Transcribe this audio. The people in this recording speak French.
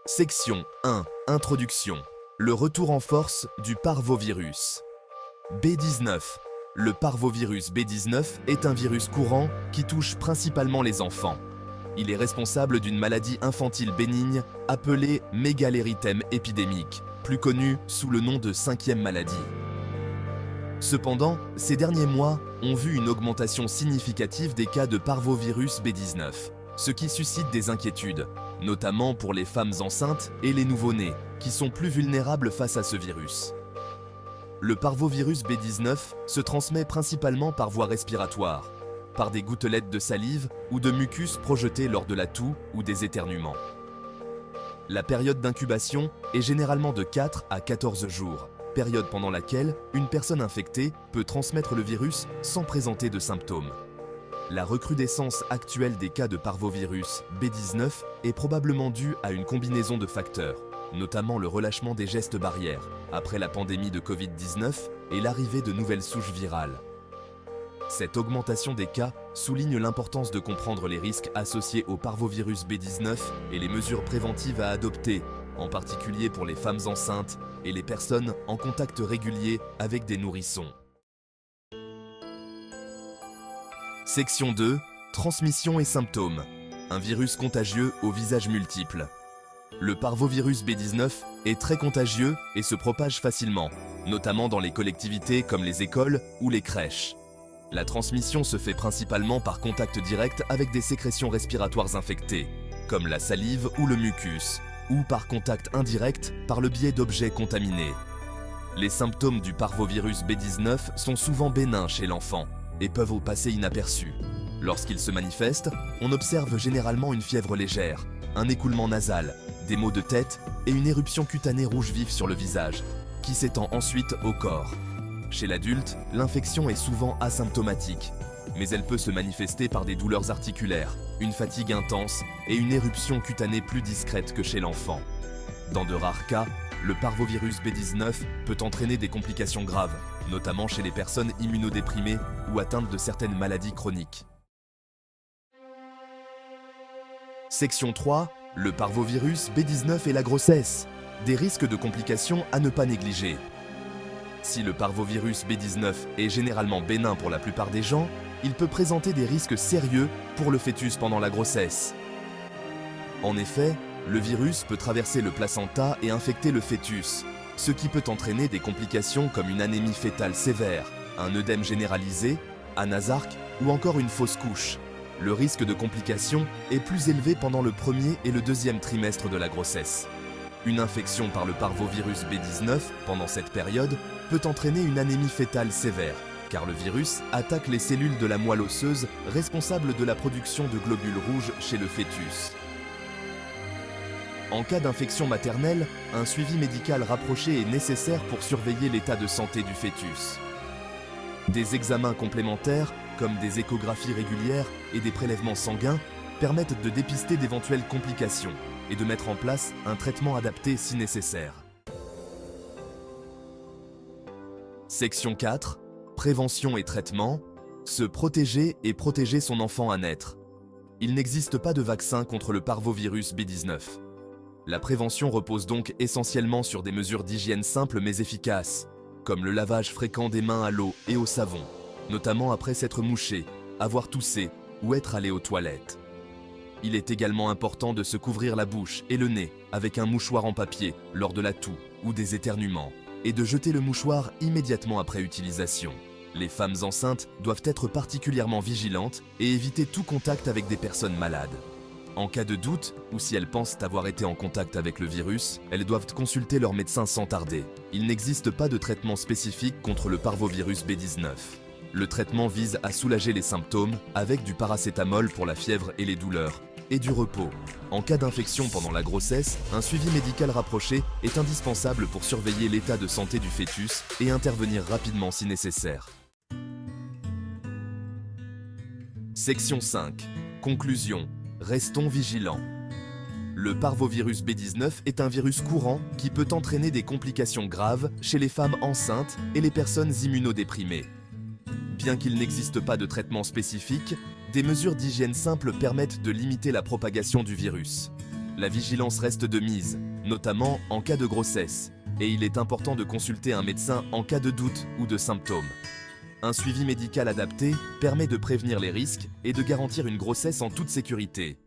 Section 1. Introduction. Le retour en force du parvovirus. B19. Le parvovirus B19 est un virus courant qui touche principalement les enfants. Il est responsable d'une maladie infantile bénigne appelée mégalérythème épidémique, plus connue sous le nom de 5e maladie. Cependant, ces derniers mois ont vu une augmentation significative des cas de parvovirus B19, ce qui suscite des inquiétudes, notamment pour les femmes enceintes et les nouveau-nés, qui sont plus vulnérables face à ce virus. Le parvovirus B19 se transmet principalement par voie respiratoire, par des gouttelettes de salive ou de mucus projetés lors de la toux ou des éternuements. La période d'incubation est généralement de 4 à 14 jours, période pendant laquelle une personne infectée peut transmettre le virus sans présenter de symptômes. La recrudescence actuelle des cas de parvovirus B19 est probablement due à une combinaison de facteurs, notamment le relâchement des gestes barrières après la pandémie de Covid-19 et l'arrivée de nouvelles souches virales. Cette augmentation des cas souligne l'importance de comprendre les risques associés au parvovirus B19 et les mesures préventives à adopter, en particulier pour les femmes enceintes et les personnes en contact régulier avec des nourrissons. Section 2. Transmission et symptômes. Un virus contagieux aux visages multiples. Le parvovirus B19 est très contagieux et se propage facilement, notamment dans les collectivités comme les écoles ou les crèches. La transmission se fait principalement par contact direct avec des sécrétions respiratoires infectées, comme la salive ou le mucus, ou par contact indirect par le biais d'objets contaminés. Les symptômes du parvovirus B19 sont souvent bénins chez l'enfant et peuvent passer inaperçus. Lorsqu'ils se manifestent, on observe généralement une fièvre légère, un écoulement nasal, des maux de tête et une éruption cutanée rouge vif sur le visage, qui s'étend ensuite au corps. Chez l'adulte, l'infection est souvent asymptomatique, mais elle peut se manifester par des douleurs articulaires, une fatigue intense et une éruption cutanée plus discrète que chez l'enfant. Dans de rares cas, le parvovirus B19 peut entraîner des complications graves, notamment chez les personnes immunodéprimées ou atteintes de certaines maladies chroniques. Section 3. Le parvovirus B19 et la grossesse. Des risques de complications à ne pas négliger. Si le parvovirus B19 est généralement bénin pour la plupart des gens, il peut présenter des risques sérieux pour le fœtus pendant la grossesse. En effet, le virus peut traverser le placenta et infecter le fœtus, ce qui peut entraîner des complications comme une anémie fœtale sévère, un œdème généralisé, anasarque ou encore une fausse couche. Le risque de complications est plus élevé pendant le premier et le deuxième trimestre de la grossesse. Une infection par le parvovirus B19 pendant cette période peut entraîner une anémie fœtale sévère, car le virus attaque les cellules de la moelle osseuse responsables de la production de globules rouges chez le fœtus. En cas d'infection maternelle, un suivi médical rapproché est nécessaire pour surveiller l'état de santé du fœtus. Des examens complémentaires, comme des échographies régulières et des prélèvements sanguins, permettent de dépister d'éventuelles complications et de mettre en place un traitement adapté si nécessaire. Section 4. Prévention et traitement. Se protéger et protéger son enfant à naître. Il n'existe pas de vaccin contre le parvovirus B19. La prévention repose donc essentiellement sur des mesures d'hygiène simples mais efficaces, comme le lavage fréquent des mains à l'eau et au savon, notamment après s'être mouché, avoir toussé ou être allé aux toilettes. Il est également important de se couvrir la bouche et le nez avec un mouchoir en papier lors de la toux ou des éternuements, et de jeter le mouchoir immédiatement après utilisation. Les femmes enceintes doivent être particulièrement vigilantes et éviter tout contact avec des personnes malades. En cas de doute, ou si elles pensent avoir été en contact avec le virus, elles doivent consulter leur médecin sans tarder. Il n'existe pas de traitement spécifique contre le parvovirus B19. Le traitement vise à soulager les symptômes avec du paracétamol pour la fièvre et les douleurs, et du repos. En cas d'infection pendant la grossesse, un suivi médical rapproché est indispensable pour surveiller l'état de santé du fœtus et intervenir rapidement si nécessaire. Section 5. Conclusion. Restons vigilants. Le parvovirus B19 est un virus courant qui peut entraîner des complications graves chez les femmes enceintes et les personnes immunodéprimées. Bien qu'il n'existe pas de traitement spécifique, des mesures d'hygiène simples permettent de limiter la propagation du virus. La vigilance reste de mise, notamment en cas de grossesse, et il est important de consulter un médecin en cas de doute ou de symptômes. Un suivi médical adapté permet de prévenir les risques et de garantir une grossesse en toute sécurité.